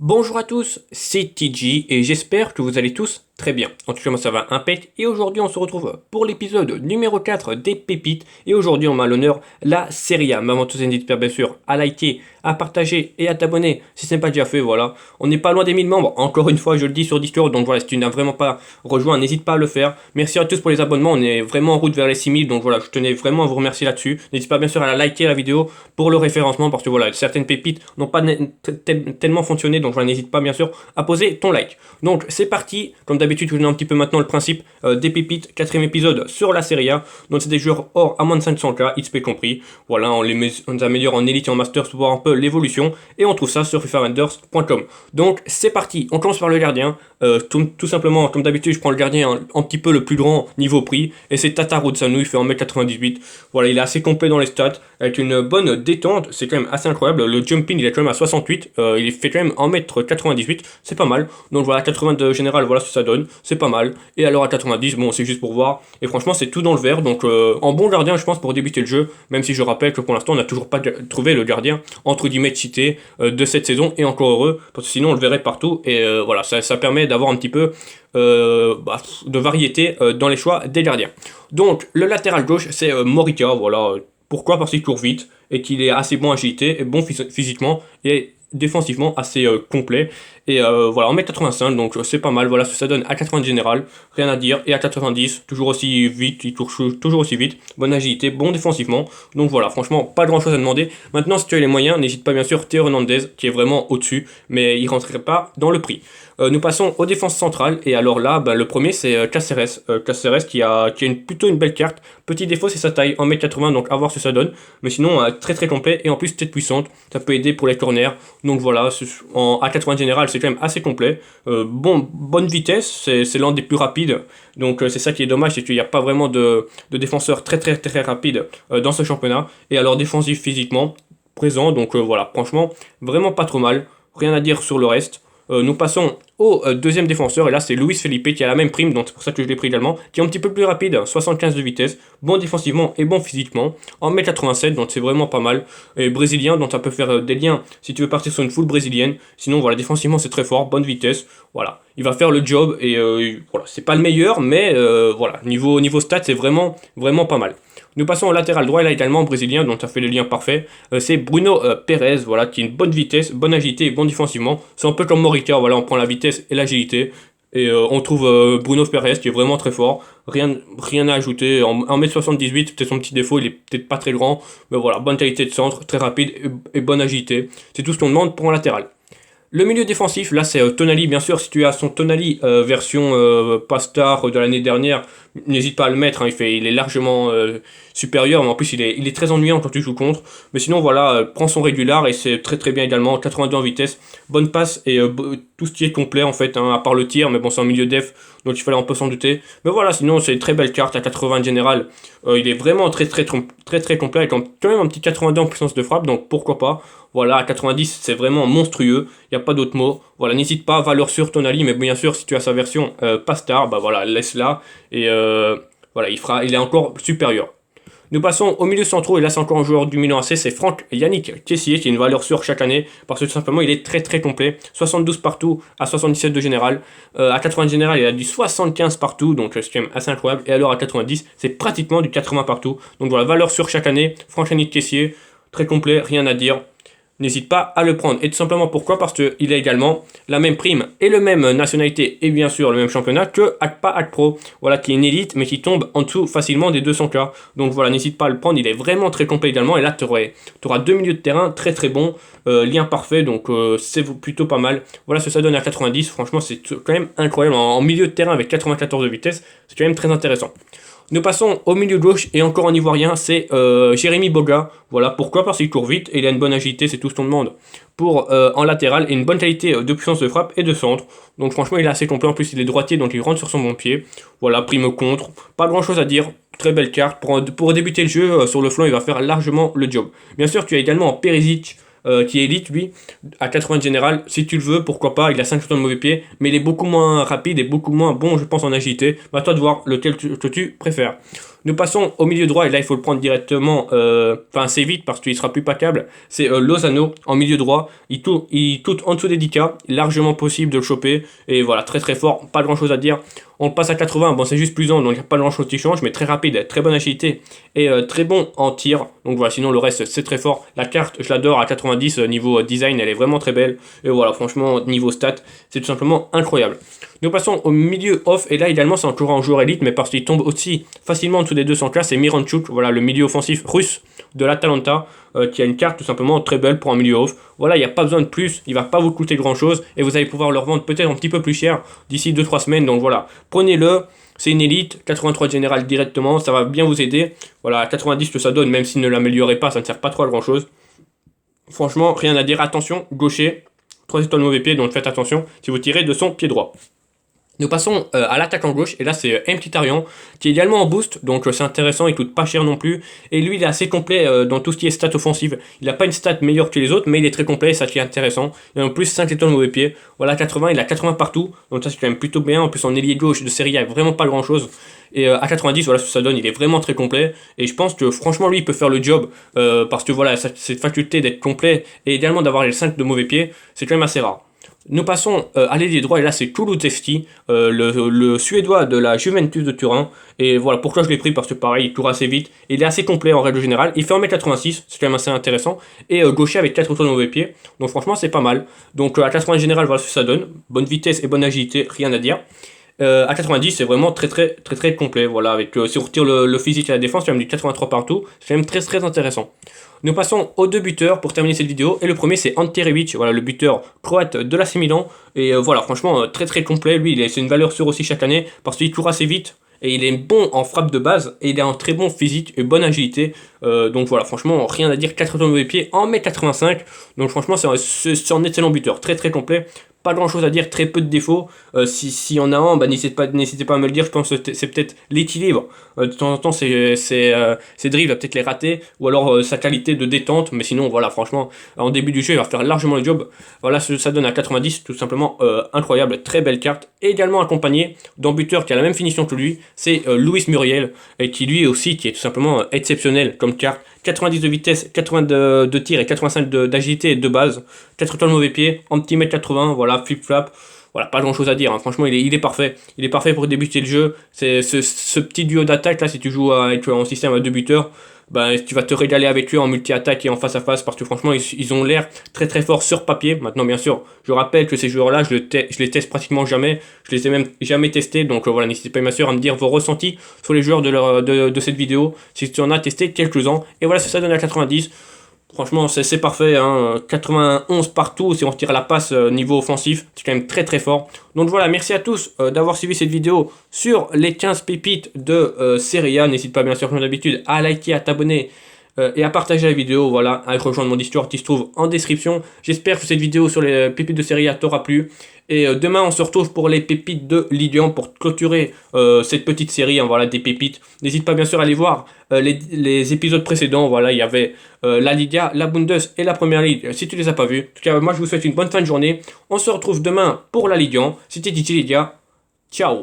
Bonjour à tous, c'est TG et j'espère que vous allez tous très bien. En tout cas moi ça va impec et aujourd'hui on se retrouve pour l'épisode numéro 4 des pépites et aujourd'hui on m'a à l'honneur la Serie A. Mais avant tout ça n'hésite pas bien sûr à liker, à partager et à t'abonner si ce n'est pas déjà fait, voilà. On n'est pas loin des 1000 membres, encore une fois je le dis sur Discord, donc voilà, si tu n'as vraiment pas rejoint n'hésite pas à le faire. Merci à tous pour les abonnements, on est vraiment en route vers les 6000, donc voilà, je tenais vraiment à vous remercier là-dessus. N'hésite pas bien sûr à liker la vidéo pour le référencement parce que voilà, certaines pépites n'ont pas tellement fonctionné, donc voilà, n'hésite pas bien sûr à poser ton like. Donc c'est parti, comme d'habitude je vous donne un petit peu maintenant le principe des pépites, quatrième épisode sur la Serie A. Donc c'est des joueurs or à moins de 500k, XP compris. Voilà, on les améliore en Elite et en Masters pour voir un peu l'évolution et on trouve ça sur fifarenders.com. Donc c'est parti, on commence par le gardien. Tout simplement, comme d'habitude, je prends le gardien un petit peu le plus grand niveau prix et c'est Tataru Tsanou, il fait 1m98. Voilà, il est assez complet dans les stats avec une bonne détente, c'est quand même assez incroyable. Le jumping il est quand même à 68, il fait quand même 1m98, c'est pas mal. Donc voilà, 80 de général, voilà ce que ça donne, c'est pas mal. Et alors à 90, bon c'est juste pour voir. Et franchement c'est tout dans le vert, donc en bon gardien je pense pour débuter le jeu, même si je rappelle que pour l'instant on n'a toujours pas trouvé le gardien entre guillemets cheaté de cette saison, et encore heureux, parce que sinon on le verrait partout, et voilà, ça permet d'avoir un petit peu de variété dans les choix des gardiens. Donc le latéral gauche c'est Morita, voilà. Pourquoi? Parce qu'il court vite et qu'il est assez bon agilité, et bon physiquement et défensivement assez complet. Et voilà, on met 85, donc c'est pas mal. Voilà ce que ça donne à 80 général, rien à dire. Et à 90, toujours aussi vite, il touche toujours aussi vite. Bonne agilité, bon défensivement. Donc voilà, franchement, pas grand chose à demander. Maintenant, si tu as les moyens, n'hésite pas bien sûr Théo Hernandez, qui est vraiment au-dessus, mais il rentrerait pas dans le prix. Nous passons aux défenses centrales, et alors là, le premier c'est Caceres. Caceres qui a plutôt une belle carte. Petit défaut c'est sa taille, 1m80, donc à voir ce que ça donne. Mais sinon, très très complet, et en plus tête puissante, ça peut aider pour les corners. Donc voilà, à 80 général, c'est quand même assez complet. Bonne vitesse, c'est l'un des plus rapides. Donc c'est ça qui est dommage, c'est qu'il n'y a pas vraiment de défenseurs très très très rapides dans ce championnat. Et alors défensif physiquement, présent, donc voilà, franchement, vraiment pas trop mal. Rien à dire sur le reste. Nous passons au deuxième défenseur, et là c'est Luis Felipe qui a la même prime, donc c'est pour ça que je l'ai pris également, qui est un petit peu plus rapide, 75 de vitesse, bon défensivement et bon physiquement, 1m87, donc c'est vraiment pas mal, et brésilien, donc ça peut faire des liens si tu veux partir sur une full brésilienne, sinon voilà, défensivement c'est très fort, bonne vitesse, voilà, il va faire le job, et voilà, c'est pas le meilleur, mais voilà, niveau stats c'est vraiment pas mal. Nous passons au latéral droit, et là également brésilien, donc ça fait le lien parfait. C'est Bruno Pérez, voilà, qui a une bonne vitesse, bonne agilité et bon défensivement. C'est un peu comme Morita, voilà, on prend la vitesse et l'agilité. Et on trouve Bruno Pérez qui est vraiment très fort. Rien à ajouter. En 1m78, c'est peut-être son petit défaut, il est peut-être pas très grand. Mais voilà, bonne qualité de centre, très rapide et bonne agilité. C'est tout ce qu'on demande pour un latéral. Le milieu défensif, là c'est Tonali, bien sûr, si tu as son Tonali version Pastar de l'année dernière, n'hésite pas à le mettre, hein, il est largement supérieur, mais en plus il est très ennuyant quand tu joues contre. Mais sinon voilà, prends son régular et c'est très très bien également, 82 en vitesse, bonne passe et tout ce qui est complet en fait, hein, à part le tir, mais bon c'est un milieu def, donc il fallait un peu s'en douter. Mais voilà, sinon c'est une très belle carte à 80 en général, il est vraiment très complet, avec quand même un petit 82 en puissance de frappe, donc pourquoi pas. Voilà, à 90 c'est vraiment monstrueux, il n'y a pas d'autre mot. Voilà, n'hésite pas, valeur sur Tonali, mais bien sûr si tu as sa version Pastar, bah voilà, laisse-la, et voilà, il est encore supérieur. Nous passons au milieu centraux, et là c'est encore un joueur du Milan AC, c'est Franck Yannick Kessié, qui a une valeur sûre chaque année, parce que tout simplement il est très très complet, 72 partout à 77 de général, à 80 de général il a du 75 partout, donc c'est quand même assez incroyable, et alors à 90 c'est pratiquement du 80 partout, donc voilà, valeur sûre chaque année, Franck Yannick Kessié, très complet, rien à dire. N'hésite pas à le prendre. Et tout simplement pourquoi? Parce qu'il a également la même prime et le même nationalité et bien sûr le même championnat que Akpa Akpro. Voilà, qui est une élite mais qui tombe en dessous facilement des 200k. Donc voilà, n'hésite pas à le prendre, il est vraiment très complet également. Et là, tu auras deux milieux de terrain très très bons, lien parfait, donc c'est plutôt pas mal. Voilà ce que ça donne à 90, franchement c'est quand même incroyable. En milieu de terrain avec 94 de vitesse, c'est quand même très intéressant. Nous passons au milieu gauche, et encore en ivoirien, c'est Jérémy Boga. Voilà, pourquoi? Parce qu'il court vite et il a une bonne agilité, c'est tout ce qu'on demande pour en latéral, et une bonne qualité de puissance de frappe et de centre. Donc franchement il est assez complet, en plus il est droitier, donc il rentre sur son bon pied. Voilà, prime contre, pas grand chose à dire, très belle carte. Pour débuter le jeu, sur le flanc il va faire largement le job. Bien sûr tu as également Perisic, qui est élite lui, à 80 de général, si tu le veux, pourquoi pas, il a 5 de mauvais pied, mais il est beaucoup moins rapide et beaucoup moins bon je pense en agilité, bah toi de voir lequel que tu préfères. Nous passons au milieu droit, et là il faut le prendre directement, enfin assez vite parce qu'il sera plus patable. C'est Lozano en milieu droit, il tout en dessous des 10K, largement possible de le choper, et voilà, très très fort, pas grand chose à dire. On le passe à 80, bon c'est juste plus lent, donc il n'y a pas grand chose qui change, mais très rapide, très bonne agilité, et très bon en tir, donc voilà, sinon le reste c'est très fort. La carte, je l'adore à 90, niveau design, elle est vraiment très belle, et voilà, franchement, niveau stats, c'est tout simplement incroyable. Nous passons au milieu off, et là idéalement c'est encore un joueur élite, mais parce qu'il tombe aussi facilement en dessous des 200K, c'est Miranchuk, voilà, le milieu offensif russe de l'Atalanta, qui a une carte tout simplement très belle pour un milieu off. Voilà, il n'y a pas besoin de plus, il va pas vous coûter grand chose, et vous allez pouvoir le revendre peut-être un petit peu plus cher d'ici 2-3 semaines, donc voilà, prenez-le. C'est une élite, 83 de général directement, ça va bien vous aider. Voilà, à 90 que ça donne, même s'il ne l'améliorait pas, ça ne sert pas trop à grand chose. Franchement, rien à dire, attention, gaucher, 3 étoiles mauvais pied, donc faites attention si vous tirez de son pied droit. Nous passons à l'attaquant gauche, et là c'est Mkhitaryan, qui est également en boost, donc c'est intéressant, il coûte pas cher non plus, et lui il est assez complet dans tout ce qui est stats offensives. Il n'a pas une stat meilleure que les autres, mais il est très complet, ça qui est intéressant. Et en plus 5 étoiles mauvais pied, voilà 80, il a 80 partout, donc ça c'est quand même plutôt bien. En plus en ailier gauche de Serie A, vraiment pas grand chose. Et à 90, voilà ce que ça donne, il est vraiment très complet, et je pense que franchement lui il peut faire le job, parce que voilà, cette faculté d'être complet, et également d'avoir les 5 de mauvais pied, c'est quand même assez rare. Nous passons à l'ailier droit, et là c'est Kulusevski, le Suédois de la Juventus de Turin. Et voilà pourquoi je l'ai pris, parce que pareil, il court assez vite, et il est assez complet en règle générale. Il fait 1m86, c'est quand même assez intéressant, et gaucher avec 4 autos de mauvais pied, donc franchement c'est pas mal. Donc à 80 général, voilà ce que ça donne, bonne vitesse et bonne agilité, rien à dire. À 90, c'est vraiment très complet, voilà, avec si on retire le physique et la défense, il y a même du 83 partout, c'est quand même très intéressant. Nous passons aux deux buteurs pour terminer cette vidéo, et le premier c'est Ante Rebic, voilà, le buteur croate de l'AC Milan, et voilà, franchement très complet, lui c'est une valeur sûre aussi chaque année, parce qu'il court assez vite, et il est bon en frappe de base, et il a un très bon physique et bonne agilité, donc voilà, franchement rien à dire, 4 mauvais pieds, 1m85, donc franchement c'est un excellent buteur, très complet. Pas grand chose à dire, très peu de défauts. Si y en a un, bah, n'hésitez pas à me le dire. Je pense que c'est peut-être l'équilibre. De temps en temps, ses dribbles, il va peut-être les rater. Ou alors sa qualité de détente. Mais sinon, voilà, franchement, en début du jeu, il va faire largement le job. Voilà, ça donne à 90, tout simplement incroyable. Très belle carte. Et également accompagné d'un buteur qui a la même finition que lui. C'est Luis Muriel. Et qui lui aussi, qui est tout simplement exceptionnel comme carte. 90 de vitesse, 80 de tir et 85 d'agilité de base. 4 étoiles mauvais pied, en petit mètre 80, voilà, flip-flap. Voilà, pas grand chose à dire, hein. Franchement il est parfait. Il est parfait pour débuter le jeu. C'est ce petit duo d'attaque là, si tu joues en système à deux buteurs, bah, tu vas te régaler avec eux en multi-attaque et en face à face, parce que franchement ils ont l'air très forts sur papier. Maintenant bien sûr, je rappelle que ces joueurs là je les teste pratiquement jamais, je les ai même jamais testés, donc voilà, n'hésitez pas bien sûr à me dire vos ressentis sur les joueurs de cette vidéo, si tu en as testé quelques-uns. Et voilà, ça donne à 90. Franchement, c'est parfait, hein. 91 partout, si on retire la passe niveau offensif, c'est quand même très fort. Donc voilà, merci à tous d'avoir suivi cette vidéo sur les 15 pépites de Serie A. N'hésite pas bien sûr comme d'habitude à liker, à t'abonner et à partager la vidéo, voilà, à rejoindre mon Discord qui se trouve en description. J'espère que cette vidéo sur les pépites de Serie A t'aura plu. Et demain, on se retrouve pour les pépites de Ligue 1 pour clôturer cette petite série, hein, voilà, des pépites. N'hésite pas bien sûr à aller voir les épisodes précédents. Voilà, il y avait la Liga, la Bundes et la Première Ligue, si tu les as pas vus. En tout cas, moi je vous souhaite une bonne fin de journée. On se retrouve demain pour la Ligue 1. C'était Titi Liga. Ciao.